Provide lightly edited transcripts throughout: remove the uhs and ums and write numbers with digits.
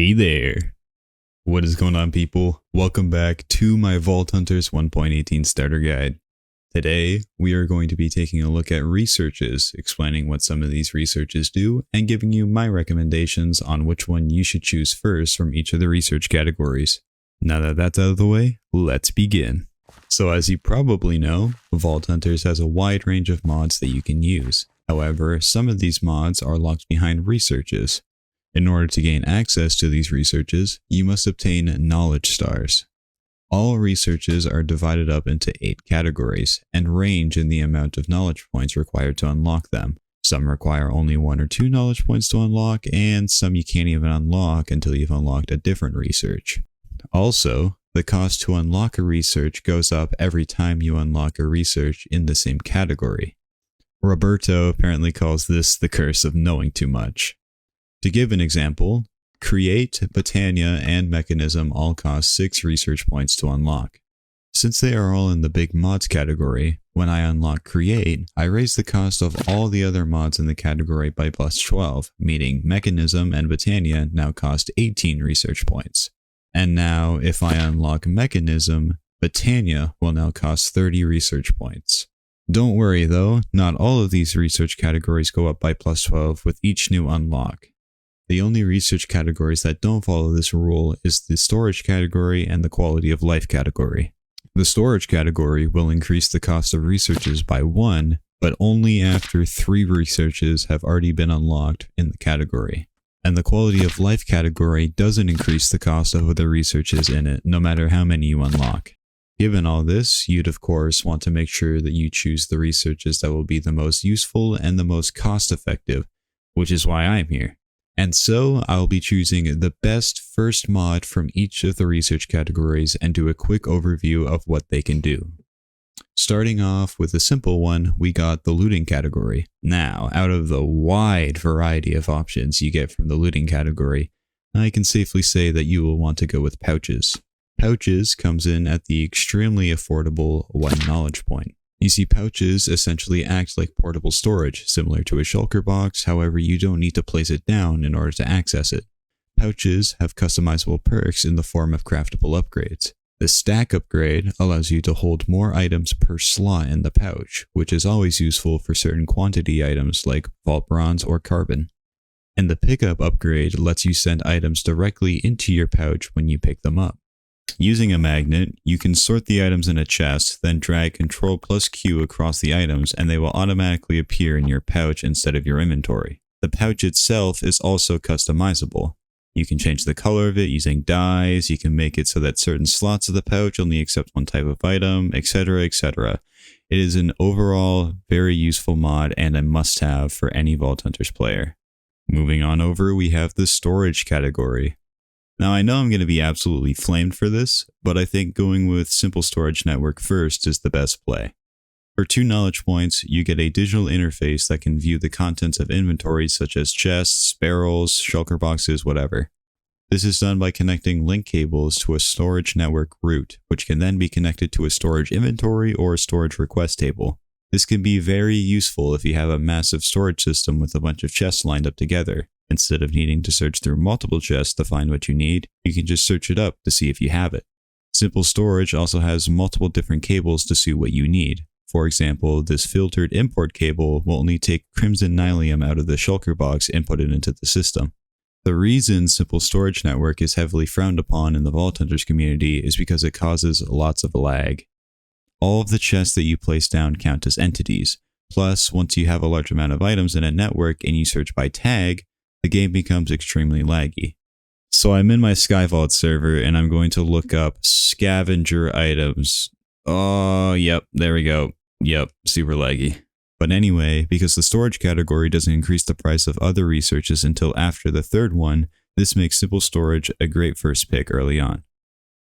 Hey there. What is going on, people? Welcome back to my Vault Hunters 1.18 starter guide. Today, we are going to be taking a look at researches, explaining what some of these researches do, and giving you my recommendations on which one you should choose first from each of the research categories. Now that that's out of the way, let's begin. So as you probably know, Vault Hunters has a wide range of mods that you can use. However, some of these mods are locked behind researches. In order to gain access to these researches, you must obtain knowledge stars. All researches are divided up into 8 categories and range in the amount of knowledge points required to unlock them. Some require only 1 or 2 knowledge points to unlock, and some you can't even unlock until you've unlocked a different research. Also, the cost to unlock a research goes up every time you unlock a research in the same category. Roberto apparently calls this the curse of knowing too much. To give an example, Create, Botania, and Mechanism all cost 6 research points to unlock. Since they are all in the big mods category, when I unlock Create, I raise the cost of all the other mods in the category by plus 12, meaning Mechanism and Botania now cost 18 research points. And now, if I unlock Mechanism, Botania will now cost 30 research points. Don't worry though, not all of these research categories go up by plus 12 with each new unlock. The only research categories that don't follow this rule is the storage category and the quality of life category. The storage category will increase the cost of researches by 1, but only after 3 researches have already been unlocked in the category. And the quality of life category doesn't increase the cost of other researches in it, no matter how many you unlock. Given all this, you'd of course want to make sure that you choose the researches that will be the most useful and the most cost effective, which is why I'm here. And so, I'll be choosing the best first mod from each of the research categories and do a quick overview of what they can do. Starting off with a simple one, we got the looting category. Now, out of the wide variety of options you get from the looting category, I can safely say that you will want to go with pouches. Pouches comes in at the extremely affordable 1 knowledge point. You see, pouches essentially act like portable storage, similar to a shulker box, however you don't need to place it down in order to access it. Pouches have customizable perks in the form of craftable upgrades. The stack upgrade allows you to hold more items per slot in the pouch, which is always useful for certain quantity items like vault bronze or carbon. And the pickup upgrade lets you send items directly into your pouch when you pick them up. Using a magnet, you can sort the items in a chest, then drag Ctrl plus Q across the items and they will automatically appear in your pouch instead of your inventory. The pouch itself is also customizable. You can change the color of it using dyes, you can make it so that certain slots of the pouch only accept one type of item, etc, etc. It is an overall very useful mod and a must-have for any Vault Hunters player. Moving on over, we have the storage category. Now I know I'm going to be absolutely flamed for this, but I think going with Simple Storage Network first is the best play. For 2 knowledge points, you get a digital interface that can view the contents of inventories such as chests, barrels, shulker boxes, whatever. This is done by connecting link cables to a storage network route, which can then be connected to a storage inventory or a storage request table. This can be very useful if you have a massive storage system with a bunch of chests lined up together. Instead of needing to search through multiple chests to find what you need, you can just search it up to see if you have it. Simple Storage also has multiple different cables to suit what you need. For example, this filtered import cable will only take Crimson Nylium out of the shulker box and put it into the system. The reason Simple Storage Network is heavily frowned upon in the Vault Hunters community is because it causes lots of lag. All of the chests that you place down count as entities. Plus, once you have a large amount of items in a network and you search by tag, the game becomes extremely laggy. So I'm in my SkyVault server and I'm going to look up scavenger items. Oh, yep, there we go. Yep, super laggy. But anyway, because the storage category doesn't increase the price of other researches until after the 3rd one, this makes Simple Storage a great first pick early on.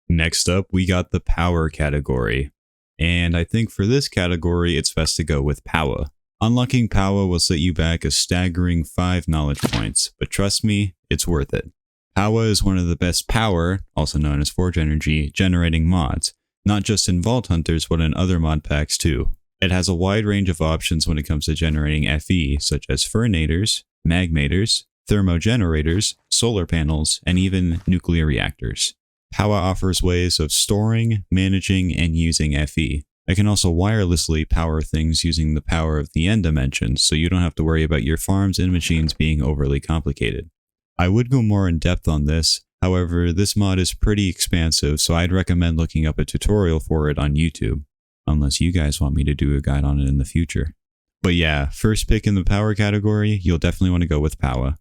Next up, we got the power category. And I think for this category, it's best to go with Power. Unlocking Power will set you back a staggering 5 knowledge points, but trust me, it's worth it. Power is one of the best power, also known as Forge Energy, generating mods, not just in Vault Hunters but in other mod packs too. It has a wide range of options when it comes to generating FE, such as Furnators, Magmators, thermogenerators, solar panels, and even nuclear reactors. Powa offers ways of storing, managing, and using FE. It can also wirelessly power things using the power of the N dimensions, so you don't have to worry about your farms and machines being overly complicated. I would go more in depth on this, however, this mod is pretty expansive, so I'd recommend looking up a tutorial for it on YouTube, unless you guys want me to do a guide on it in the future. But yeah, first pick in the power category, you'll definitely want to go with Powa.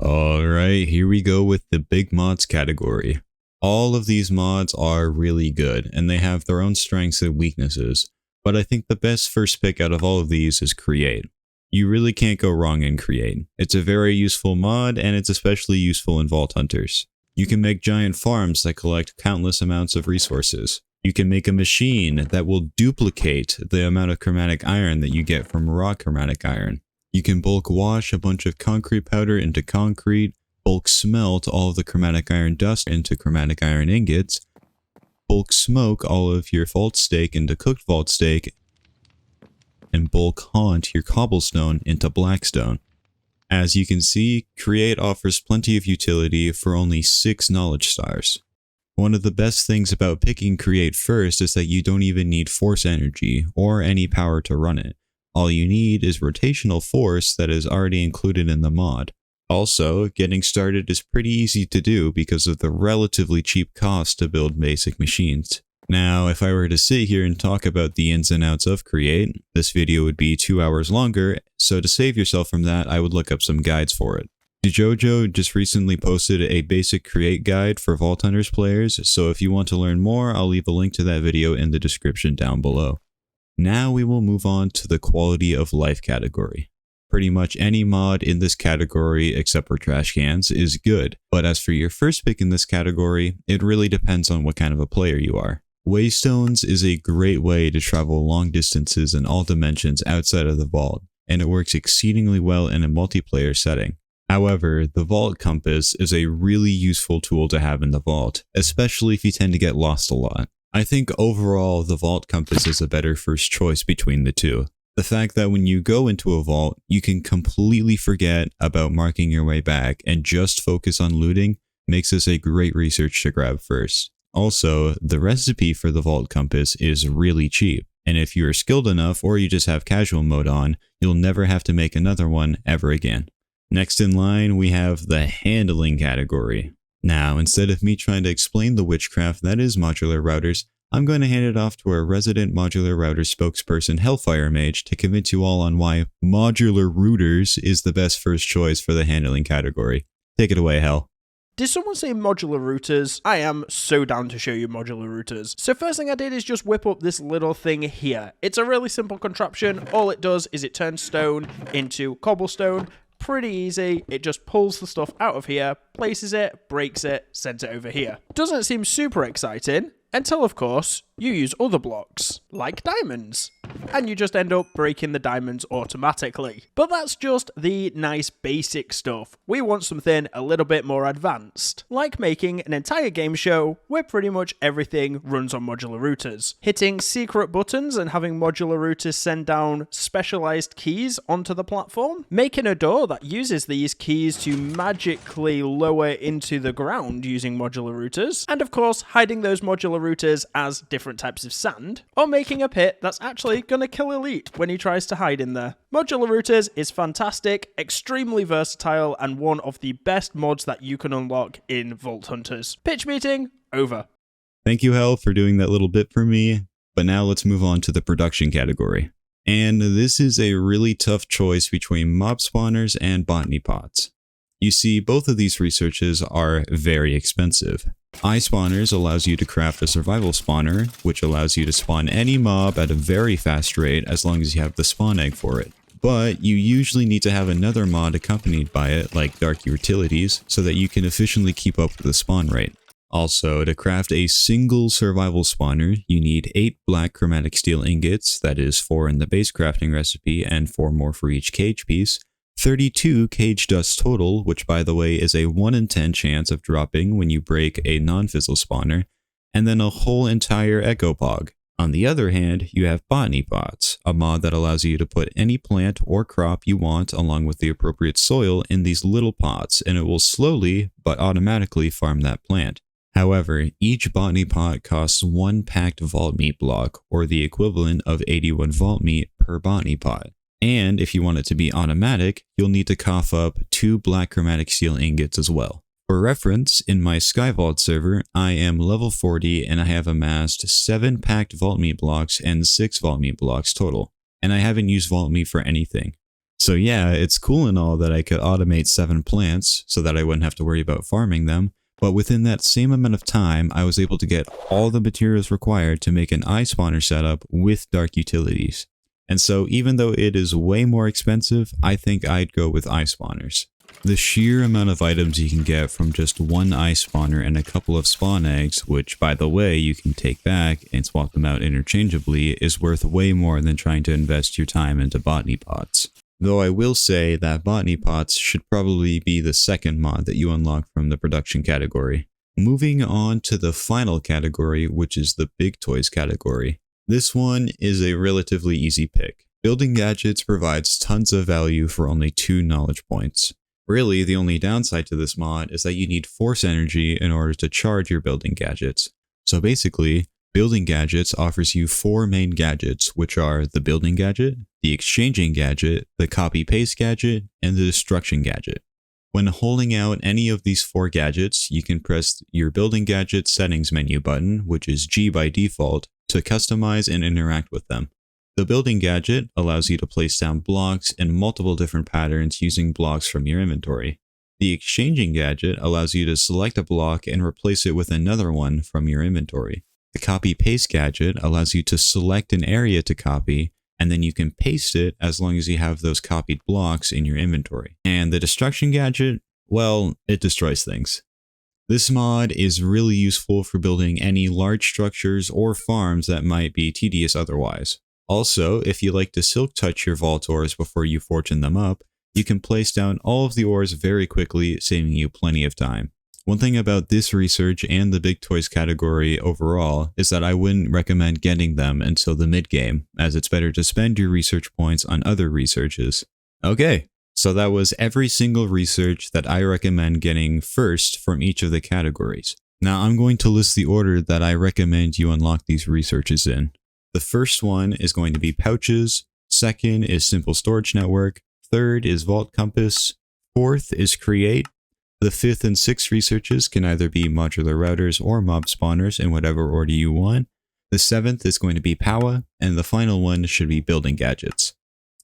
Alright, here we go with the big mods category. All of these mods are really good, and they have their own strengths and weaknesses, but I think the best first pick out of all of these is Create. You really can't go wrong in Create. It's a very useful mod, and it's especially useful in Vault Hunters. You can make giant farms that collect countless amounts of resources. You can make a machine that will duplicate the amount of chromatic iron that you get from raw chromatic iron. You can bulk wash a bunch of concrete powder into concrete, bulk smelt all of the chromatic iron dust into chromatic iron ingots, bulk smoke all of your vault steak into cooked vault steak, and bulk haunt your cobblestone into blackstone. As you can see, Create offers plenty of utility for only 6 knowledge stars. One of the best things about picking Create first is that you don't even need force energy or any power to run it. All you need is rotational force that is already included in the mod. Also, getting started is pretty easy to do because of the relatively cheap cost to build basic machines. Now, if I were to sit here and talk about the ins and outs of Create, this video would be 2 hours longer, so to save yourself from that, I would look up some guides for it. Jojo just recently posted a basic Create guide for Vault Hunters players, so if you want to learn more, I'll leave a link to that video in the description down below. Now we will move on to the quality of life category. Pretty much any mod in this category, except for trash cans, is good, but as for your first pick in this category, it really depends on what kind of a player you are. Waystones is a great way to travel long distances in all dimensions outside of the vault, and it works exceedingly well in a multiplayer setting. However, the Vault Compass is a really useful tool to have in the vault, especially if you tend to get lost a lot. I think overall the Vault Compass is a better first choice between the two. The fact that when you go into a vault, you can completely forget about marking your way back and just focus on looting makes this a great research to grab first. Also, the recipe for the Vault Compass is really cheap, and if you are skilled enough or you just have casual mode on, you'll never have to make another one ever again. Next in line, we have the handling category. Now, instead of me trying to explain the witchcraft that is modular routers, I'm going to hand it off to our resident modular router spokesperson Hellfire Mage to convince you all on why modular routers is the best first choice for the handling category. Take it away, Hell. Did someone say modular routers? I am so down to show you modular routers. So first thing I did is just whip up this little thing here. It's a really simple contraption. All it does is it turns stone into cobblestone. Pretty easy. It just pulls the stuff out of here, places it, breaks it, sends it over here. Doesn't seem super exciting until, of course, you use other blocks, like diamonds. And you just end up breaking the diamonds automatically. But that's just the nice basic stuff. We want something a little bit more advanced, like making an entire game show where pretty much everything runs on modular routers. Hitting secret buttons and having modular routers send down specialized keys onto the platform. Making a door that uses these keys to magically lower into the ground using modular routers. And of course, hiding those modular routers as different types of sand. Or making a pit that's actually gonna kill Elite when he tries to hide in there. Modular routers is fantastic, extremely versatile, and one of the best mods that you can unlock in Vault Hunters. Pitch meeting, over. Thank you, Hell, for doing that little bit for me, but now let's move on to the production category. And this is a really tough choice between mob spawners and botany pots. You see, both of these researches are very expensive. iSpawners allows you to craft a survival spawner, which allows you to spawn any mob at a very fast rate as long as you have the spawn egg for it. But you usually need to have another mod accompanied by it, like Dark Utilities, so that you can efficiently keep up with the spawn rate. Also, to craft a single survival spawner, you need 8 black chromatic steel ingots, that is 4 in the base crafting recipe and 4 more for each cage piece, 32 cage dust total, which by the way is a 1 in 10 chance of dropping when you break a non-fizzle spawner, and then a whole entire echo pog. On the other hand, you have Botany Pots, a mod that allows you to put any plant or crop you want along with the appropriate soil in these little pots, and it will slowly but automatically farm that plant. However, each Botany Pot costs 1 packed vault meat block, or the equivalent of 81 vault meat per Botany Pot. And if you want it to be automatic, you'll need to cough up 2 black chromatic steel ingots as well. For reference, in my Skyvault server, I am level 40 and I have amassed 7 packed vault meat blocks and 6 vault meat blocks total, and I haven't used vault meat for anything. So yeah, it's cool and all that I could automate 7 plants so that I wouldn't have to worry about farming them, but within that same amount of time, I was able to get all the materials required to make an iSpawner setup with dark utilities. And so even though it is way more expensive, I think I'd go with iSpawners. The sheer amount of items you can get from just 1 iSpawner and a couple of spawn eggs, which by the way you can take back and swap them out interchangeably, is worth way more than trying to invest your time into Botany Pots. Though I will say that Botany Pots should probably be the second mod that you unlock from the production category. Moving on to the final category, which is the Big Toys category. This one is a relatively easy pick. Building Gadgets provides tons of value for only 2 knowledge points. Really, the only downside to this mod is that you need Force Energy in order to charge your Building Gadgets. So basically, Building Gadgets offers you 4 main gadgets, which are the Building Gadget, the Exchanging Gadget, the Copy-Paste Gadget, and the Destruction Gadget. When holding out any of these 4 gadgets, you can press your Building Gadget settings menu button, which is G by default, to customize and interact with them. The Building Gadget allows you to place down blocks in multiple different patterns using blocks from your inventory. The Exchanging Gadget allows you to select a block and replace it with another one from your inventory. The Copy-Paste Gadget allows you to select an area to copy, and then you can paste it as long as you have those copied blocks in your inventory. And the Destruction Gadget, well, it destroys things. This mod is really useful for building any large structures or farms that might be tedious otherwise. Also, if you like to silk touch your vault ores before you fortune them up, you can place down all of the ores very quickly, saving you plenty of time. One thing about this research and the Big Toys category overall is that I wouldn't recommend getting them until the mid-game, as it's better to spend your research points on other researches. Okay, so that was every single research that I recommend getting first from each of the categories. Now I'm going to list the order that I recommend you unlock these researches in. The first one is going to be Pouches, second is Simple Storage Network, third is Vault Compass, fourth is Create. The 5th and 6th researches can either be modular routers or mob spawners in whatever order you want. The 7th is going to be Powa, and the final one should be Building Gadgets.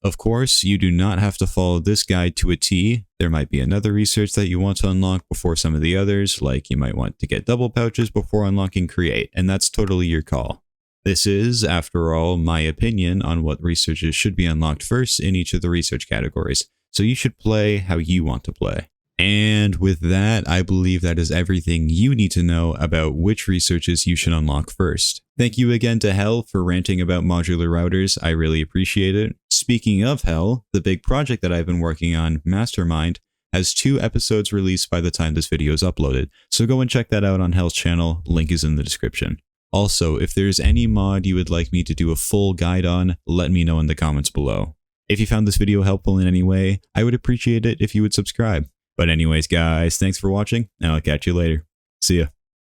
Of course, you do not have to follow this guide to a T. There might be another research that you want to unlock before some of the others, like you might want to get double pouches before unlocking Create, and that's totally your call. This is, after all, my opinion on what researches should be unlocked first in each of the research categories, so you should play how you want to play. And with that, I believe that is everything you need to know about which researches you should unlock first. Thank you again to Hell for ranting about modular routers, I really appreciate it. Speaking of Hell, the big project that I've been working on, Mastermind, has 2 episodes released by the time this video is uploaded, so go and check that out on Hell's channel, link is in the description. Also, if there's any mod you would like me to do a full guide on, let me know in the comments below. If you found this video helpful in any way, I would appreciate it if you would subscribe. But anyways guys, thanks for watching, and I'll catch you later. See ya.